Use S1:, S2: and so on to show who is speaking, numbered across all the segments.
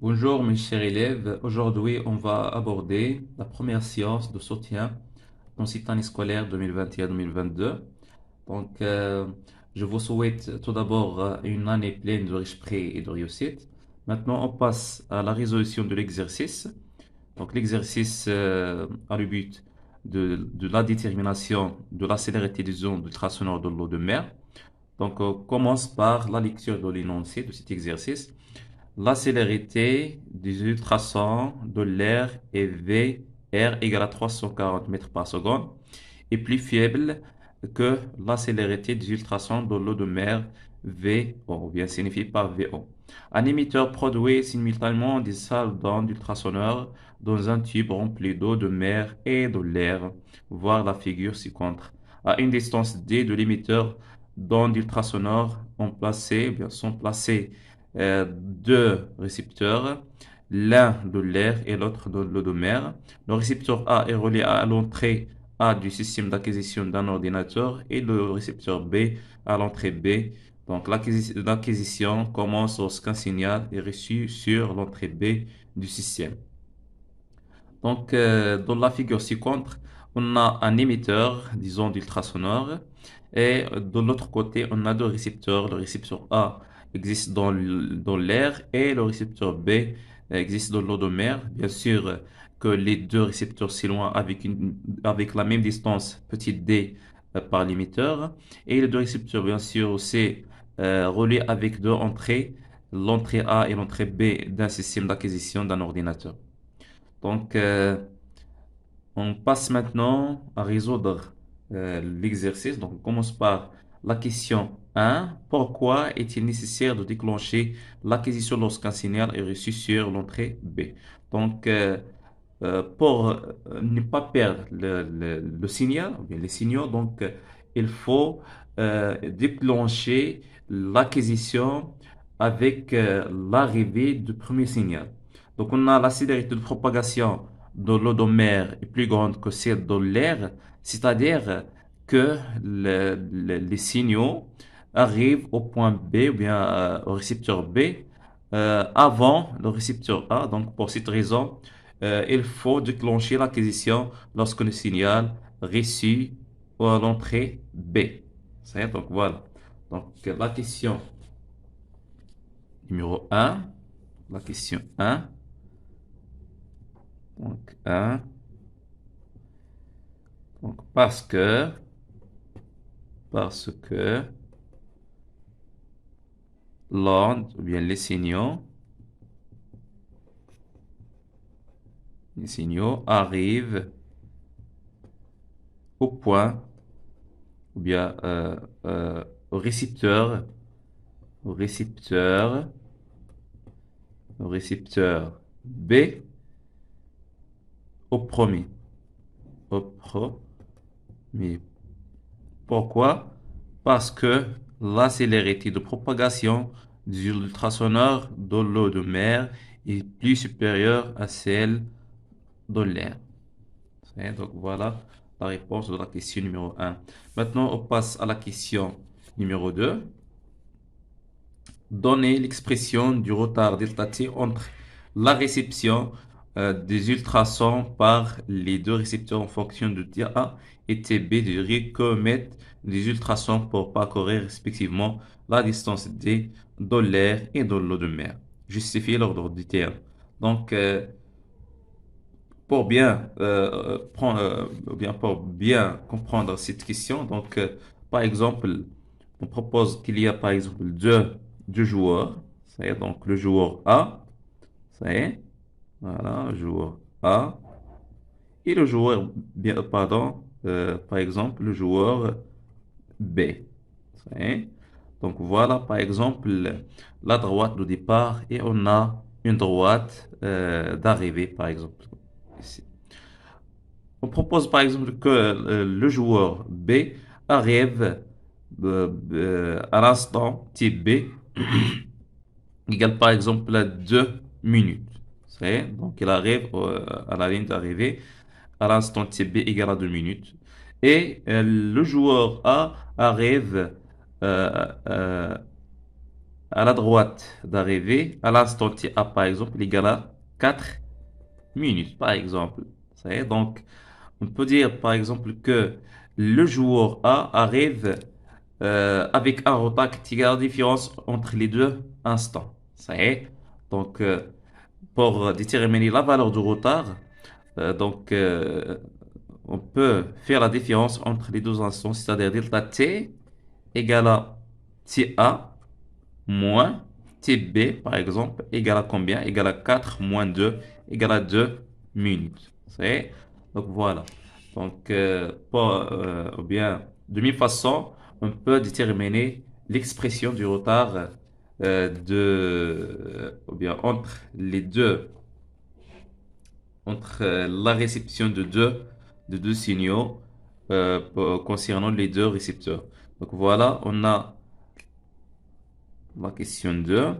S1: Bonjour mes chers élèves, aujourd'hui on va aborder la première séance de soutien dans cette année scolaire 2021-2022. Donc je vous souhaite tout d'abord une année pleine de respect et de réussite. Maintenant on passe à la résolution de l'exercice. Donc l'exercice a le but de la détermination de la célérité des ondes ultrasonores de l'eau de mer. Donc on commence par la lecture de l'énoncé de cet exercice. La célérité des ultrasons de l'air est VR égale à 340 mètres par seconde est plus faible que la célérité des ultrasons de l'eau de mer VO, ou bien signifié par VO. Un émetteur produit simultanément des salles d'ondes ultrasonores dans un tube rempli d'eau de mer et de l'air, voir la figure ci-contre. À une distance D de l'émetteur d'ondes ultrasonores sont placés deux récepteurs, l'un de l'air et l'autre de l'eau de mer. Le récepteur A est relié à l'entrée A du système d'acquisition d'un ordinateur et le récepteur B à l'entrée B. Donc l'acquisition commence lorsqu'un signal est reçu sur l'entrée B du système. Donc dans la figure ci-contre, on a un émetteur, disons d'ultrasonore, et de l'autre côté, on a deux récepteurs. Le récepteur A existe dans l'air et le récepteur B existe dans l'eau de mer. Bien sûr que les deux récepteurs s'éloignent avec la même distance, petit d, par l'émetteur. Et les deux récepteurs, bien sûr, aussi reliés avec deux entrées, l'entrée A et l'entrée B d'un système d'acquisition d'un ordinateur. Donc, on passe maintenant à résoudre l'exercice. Donc, on commence par la question 1. Pourquoi est-il nécessaire de déclencher l'acquisition lorsqu'un signal est reçu sur l'entrée B? Donc, pour ne pas perdre le signal, ou bien les signaux, donc, il faut déclencher l'acquisition avec l'arrivée du premier signal. Donc, on a la célérité de propagation de l'eau de mer est plus grande que celle de l'air, c'est-à-dire que les signaux arrivent au point B ou bien au récepteur B avant le récepteur A. Donc, pour cette raison, il faut déclencher l'acquisition lorsque le signal reçu à l'entrée B. Donc, voilà. Donc, la question numéro un, la question un. Donc, 1. Donc, parce que l'onde, ou bien les signaux arrivent au point, ou bien au récepteur, au récepteur, au récepteur B, au premier, au premier. Pourquoi? Parce que la célérité de propagation du ultrasonore de l'eau de mer est plus supérieure à celle de l'air. Donc voilà la réponse de la question numéro un. Maintenant, on passe à la question numéro 2. Donnez l'expression du retard delta T entre la réception des ultrasons par les deux récepteurs en fonction de TA et TB du rythmomètre des ultrasons pour parcourir respectivement la distance D de l'air et de l'eau de mer. Justifiez l'ordre du terme. Donc, pour bien comprendre cette question, donc, par exemple, on propose qu'il y a par exemple deux joueurs, c'est donc le joueur A, c'est voilà, le joueur A, et le joueur, par exemple, le joueur B. C'est- Donc voilà, par exemple, la droite de départ et on a une droite d'arrivée, par exemple. Ici. On propose par exemple que le joueur B arrive à l'instant type B égale par exemple à 2 minutes. Donc il arrive à la ligne d'arrivée à l'instant type B égale à 2 minutes. Et le joueur A arrive euh, euh, à la droite d'arrivée, à l'instant t a par exemple, il égale à 4 minutes par exemple. Ça y est, donc on peut dire par exemple que le joueur A arrive avec un retard qui égale la différence entre les deux instants. Ça y est, donc pour déterminer la valeur du retard, donc on peut faire la différence entre les deux instants, c'est-à-dire delta t égale à ta moins tb, par exemple, égale à combien? Égale à 4 moins 2 égale à 2 minutes. C'est donc voilà. Donc, ou bien, de mille façons, on peut déterminer l'expression du retard ou bien entre la réception de deux signaux concernant les deux récepteurs. Donc voilà, on a la question 2.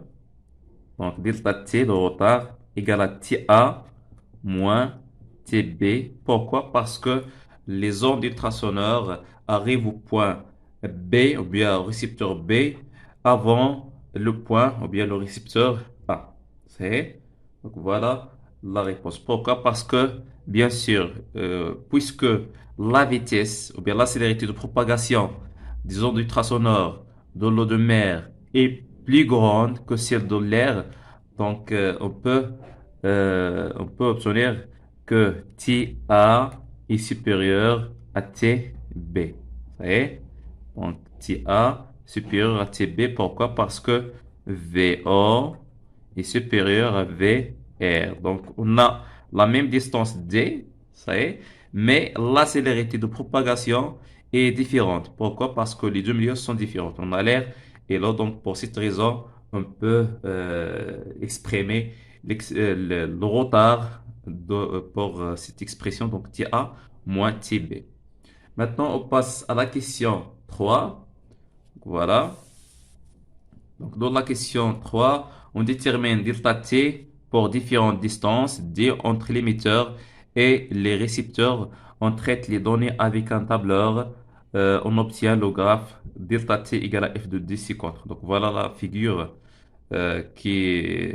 S1: Donc delta t, le retard, égale à ta moins tb. Pourquoi? Parce que les ondes ultrasonores arrivent au point B, ou bien au récepteur B, avant le point, ou bien le récepteur A. C'est donc voilà la réponse. Pourquoi? Parce que, bien sûr, puisque la vitesse, ou bien la célérité de propagation des ondes ultrasonores de l'eau de mer est plus grande que celle de l'air, donc on peut obtenir que TA est supérieur à TB. Vous voyez? Donc TA supérieur à TB. Pourquoi? Parce que VO est supérieur à VR. Donc on a la même distance D, ça y est, mais la célérité de propagation est différente. Pourquoi? Parce que les deux milieux sont différents. On a l'air et l'eau. Donc pour cette raison, on peut exprimer le retard pour cette expression, donc TA moins TB. Maintenant, on passe à la question 3. Voilà. Donc, dans la question 3, on détermine delta T pour différentes distances D entre l'émetteur et les récepteurs. On traite les données avec un tableur. On obtient le graphe delta T égale à f de d contre. Donc, voilà la figure qui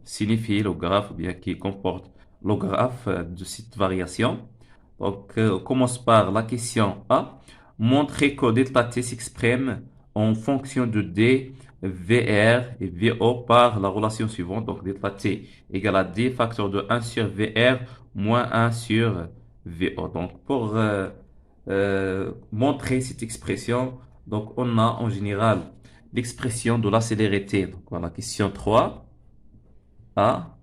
S1: signifie le graphe, ou bien qui comporte le graphe de cette variation. Donc, on commence par la question A. Montrer que delta t s'exprime en fonction de D, VR et VO par la relation suivante. Donc, delta t égale à D facteur de 1 sur VR moins 1 sur VO. Donc, pour montrer cette expression, donc on a en général l'expression de la célérité. Donc, voilà, question 3. A.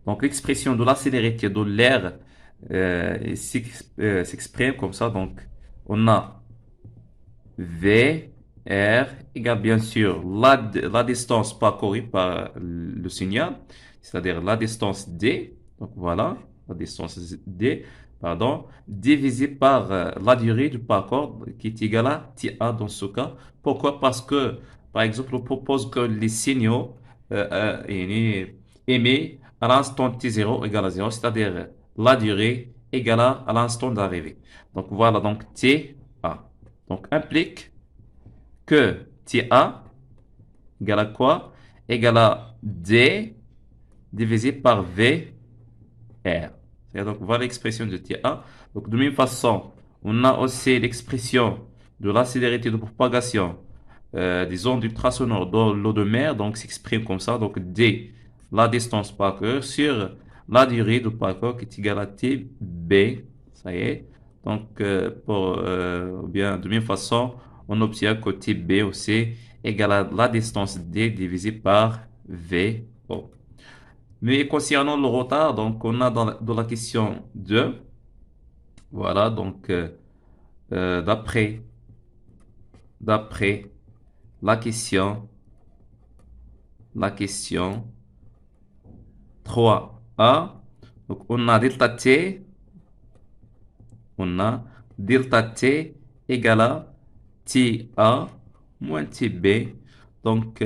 S1: Donc, l'expression de la célérité de l'air s'exprime comme ça. Donc, on a V, R égale bien sûr la distance parcourue par le signal, c'est-à-dire la distance D. Donc, voilà, la distance D, pardon, divisé par la durée du parcours qui est égale à TA dans ce cas. Pourquoi? Parce que, par exemple, on propose que les signaux émis à l'instant t0 égale à 0, c'est-à-dire la durée égale à l'instant d'arrivée. Donc voilà, donc TA. Donc implique que TA égale à quoi? Égale à D divisé par VR. Donc voilà l'expression de TA. Donc de même façon, on a aussi l'expression de la célérité de propagation des ondes ultrasonores dans l'eau de mer, donc s'exprime comme ça. Donc D, la distance parcourue sur la durée de parcours qui est égale à TB. Ça y est. Donc, bien, de même façon, on obtient que TB aussi égale à la distance D divisée par VO. Mais concernant le retard, donc on a dans la question 2, voilà, donc d'après la question, la question 3A. Donc, on a delta T, égale à TA moins TB. Donc,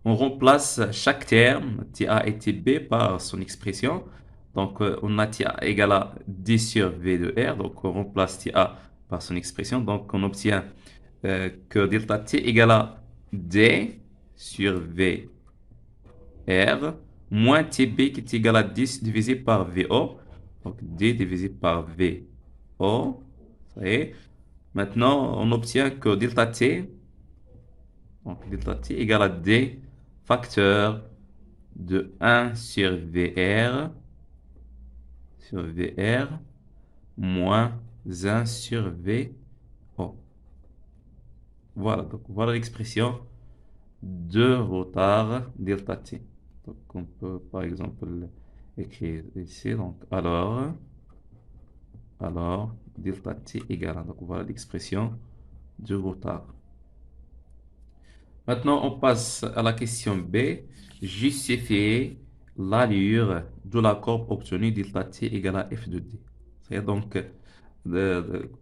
S1: on remplace chaque terme, TA et TB, par son expression. Donc, on a TA égale à D sur V de R. Donc, on remplace TA par son expression. Donc, on obtient que delta T égale à D sur VR moins TB qui est égal à 10 divisé par VO. Donc D divisé par VO. Ça y est. Maintenant, on obtient que delta T, donc delta T égale à D facteur de 1 sur VR moins 1 sur VO. Voilà, donc voilà l'expression de retard delta T. Donc on peut par exemple écrire ici, donc alors delta T égale à, donc voilà l'expression de retard. Maintenant, on passe à la question B. Justifier l'allure de la courbe obtenue delta t égale à f de d. C'est donc,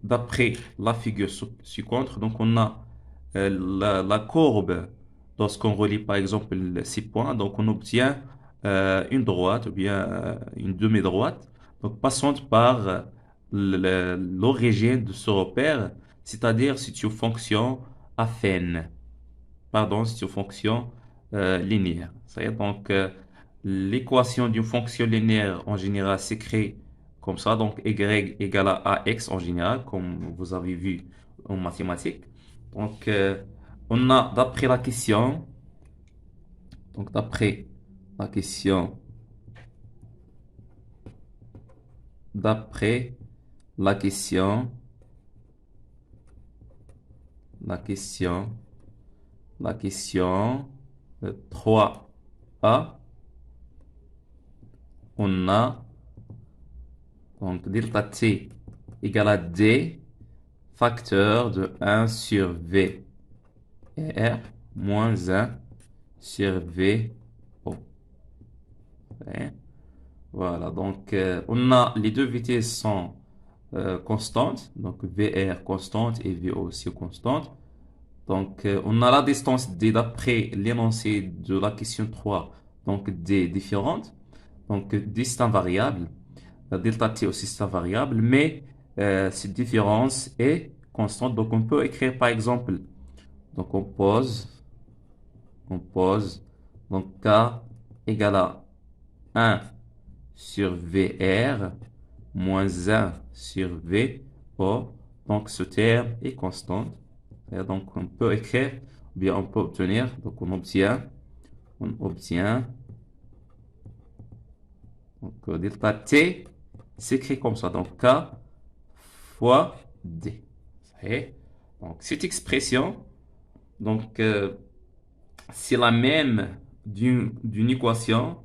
S1: d'après la figure ci-contre, donc on a la courbe, lorsqu'on relie par exemple ces points, donc on obtient une droite ou bien une demi-droite, donc passante par l'origine de ce repère, c'est-à-dire c'est une fonction affine. Pardon, c'est une fonction linéaire. C'est-à-dire donc l'équation d'une fonction linéaire en général s'écrit comme ça, donc y égale à ax en général, comme vous avez vu en mathématiques. Donc on a d'après la question, donc d'après la question, d'après la question, la question 3A, on a donc delta t égale à d facteur de 1 sur v r moins 1 sur v o. Voilà, donc on a les deux vitesses sont constantes, donc vr constante et vo aussi constante. Donc on a la distance d d'après l'énoncé de la question 3, donc d différente. Donc d c'est un variable. Delta t aussi c'est un variable, mais cette différence est constante. Donc on peut écrire par exemple, donc on pose, donc k égale à 1 sur VR moins 1 sur VO. Donc ce terme est constant. Et donc on peut écrire, ou bien on peut obtenir, donc on obtient, donc delta t s'écrit comme ça, donc k fois d. Donc cette expression, donc c'est la même d'une équation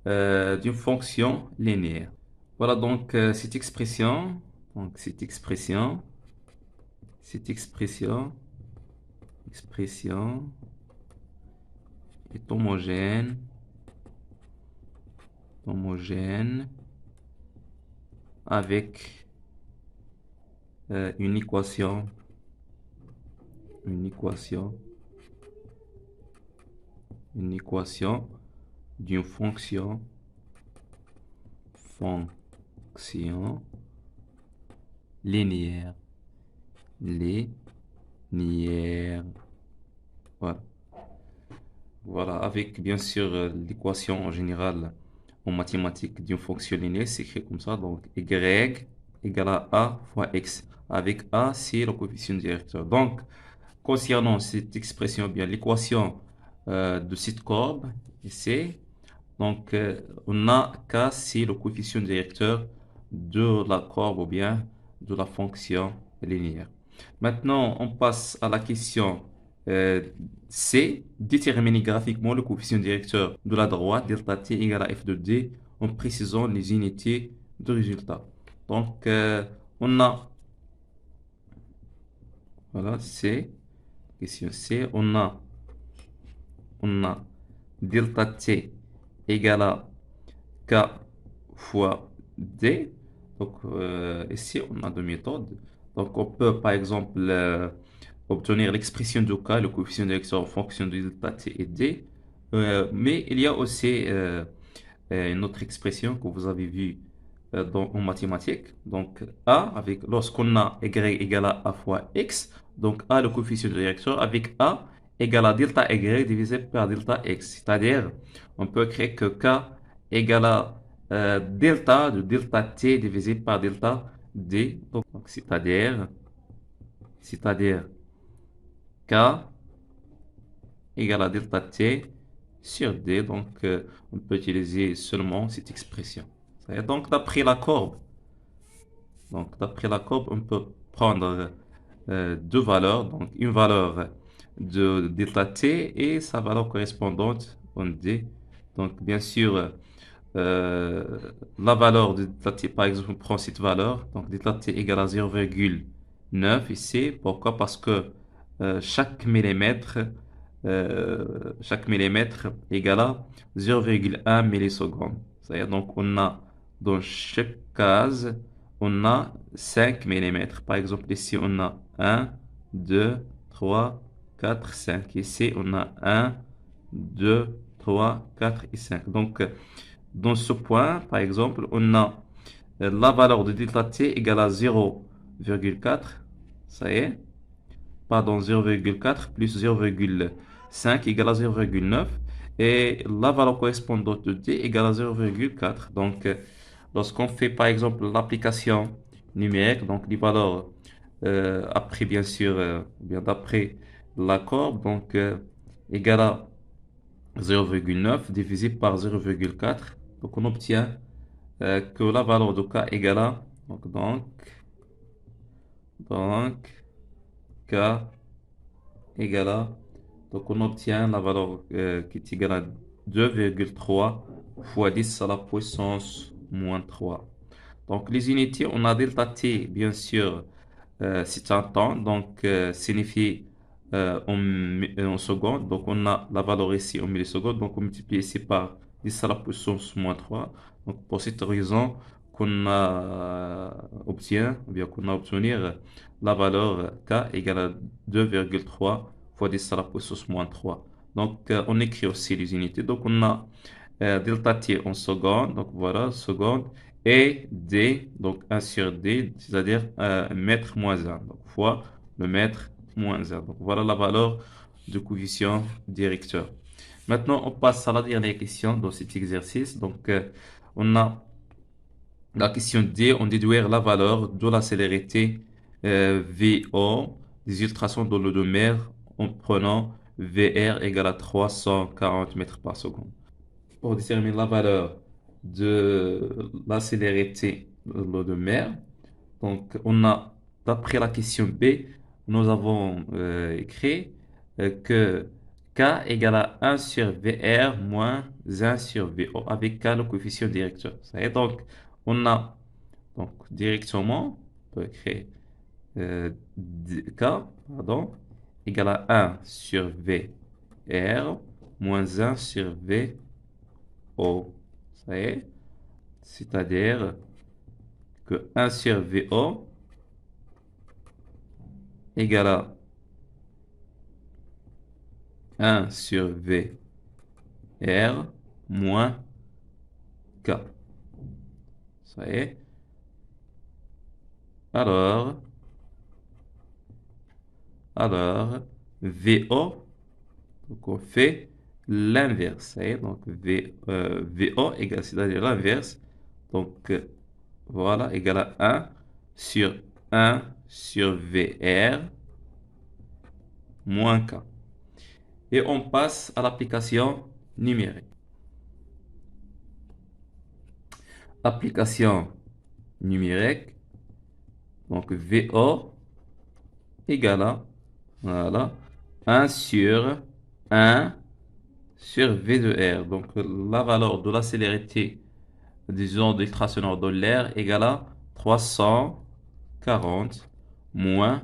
S1: d'une fonction linéaire. Voilà donc cette expression, expression est homogène avec une équation d'une fonction linéaire. Voilà. Voilà, avec bien sûr l'équation en général en mathématiques d'une fonction linéaire, c'est écrit comme ça. Donc y égale à a fois x. Avec a, c'est le coefficient directeur. Donc, concernant cette expression, bien l'équation de cette courbe, ici, donc on a k, c'est le coefficient directeur de la courbe ou bien de la fonction linéaire. Maintenant, on passe à la question C. Déterminer graphiquement le coefficient directeur de la droite delta t égale à f de d en précisant les unités de résultat. Donc, on a, voilà, C, question C, on a delta t égale à k fois d. Donc, ici, on a deux méthodes. Donc, on peut, par exemple, obtenir l'expression de k, le coefficient directeur en fonction de delta t et d. Mais il y a aussi une autre expression que vous avez vue en mathématiques. Donc, a, lorsqu'on a y égale à a fois x, donc a le coefficient directeur, avec a égale à delta Y divisé par delta X. C'est-à-dire, on peut écrire que K égale à delta de delta T divisé par delta D. Donc, c'est-à-dire K égale à delta T sur D. Donc, on peut utiliser seulement cette expression. Donc, d'après la courbe, on peut prendre deux valeurs. Donc, une valeur de delta T et sa valeur correspondante en D. Donc, bien sûr, la valeur de delta T, par exemple, on prend cette valeur. Donc, delta T égale à 0,9 ici. Pourquoi? Parce que chaque millimètre égale à 0,1 milliseconde. C'est-à-dire, donc, on a dans chaque case, on a 5 millimètres. Par exemple, ici, on a 1, 2, 3, 4, 5. Ici, on a 1, 2, 3, 4 et 5. Donc, dans ce point, par exemple, on a la valeur de delta t égale à 0,4. Ça y est. Pardon, 0,4 plus 0,5 égale à 0,9. Et la valeur correspondante de t égale à 0,4. Donc, lorsqu'on fait par exemple l'application numérique, donc les valeurs après bien sûr, bien d'après la courbe, donc égale à 0,9 divisé par 0,4. Donc on obtient que la valeur de k égale à donc k égale à donc on obtient la valeur qui est égale à 2,3 fois 10 à la puissance moins 3. Donc les unités, on a delta t, bien sûr, c'est un temps, donc signifie en secondes. Donc on a la valeur ici en millisecondes, donc on multiplie ici par 10 à la puissance moins 3. Donc pour cette raison qu'on a obtient, ou bien qu'on a obtenu la valeur k égale à 2,3 fois 10 à la puissance moins 3. Donc on écrit aussi les unités. Donc on a delta t en secondes, donc voilà, secondes, et d, donc 1 sur d, c'est-à-dire mètre moins 1, donc fois le mètre moins 1. Donc voilà la valeur du coefficient directeur. Maintenant, on passe à la dernière question dans cet exercice. Donc, on a la question D, on déduire la valeur de la célérité VO des ultrasons dans l'eau de mer en prenant VR égale à 340 mètres par seconde. Pour déterminer la valeur de la célérité de l'eau de mer, donc on a, d'après la question B, nous avons écrit que K égale à 1 sur VR moins 1 sur VO avec K le coefficient directeur. Ça y est, donc on a donc directement, on peut écrire K, pardon, égale à 1 sur VR moins 1 sur VO. Ça y est, c'est-à-dire que 1 sur VO égale à 1 sur VR moins K. Ça y est. Alors, VO, donc on fait l'inverse. Ça y est, donc VO égale, c'est-à-dire l'inverse. Donc, voilà, égale à 1 sur VR moins K. Et on passe à l'application numérique. Application numérique, donc VO égale à, voilà, 1 sur V de R. Donc la valeur de la célérité des ondes ultrasonores de l'air égale à 340 moins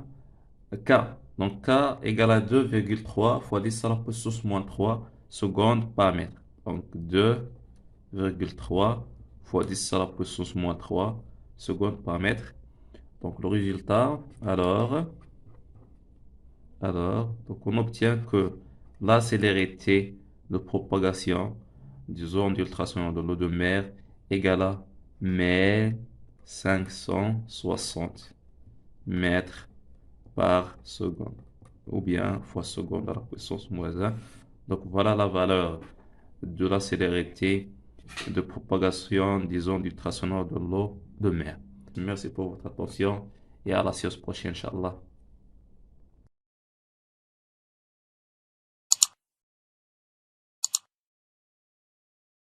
S1: K. Donc K égale à 2,3 fois 10 à la puissance moins 3 secondes par mètre. Donc 2,3 fois 10 à la puissance moins 3 secondes par mètre. Donc le résultat, donc on obtient que la célérité de propagation des ondes d'ultrasons de l'eau de mer égale à 1560 mètres par seconde. ou bien fois seconde à la puissance moins 1. Donc voilà la valeur de la célérité de propagation, disons, du tracé sonore de l'eau de mer. Merci pour votre attention et à la séance prochaine, Inch'Allah.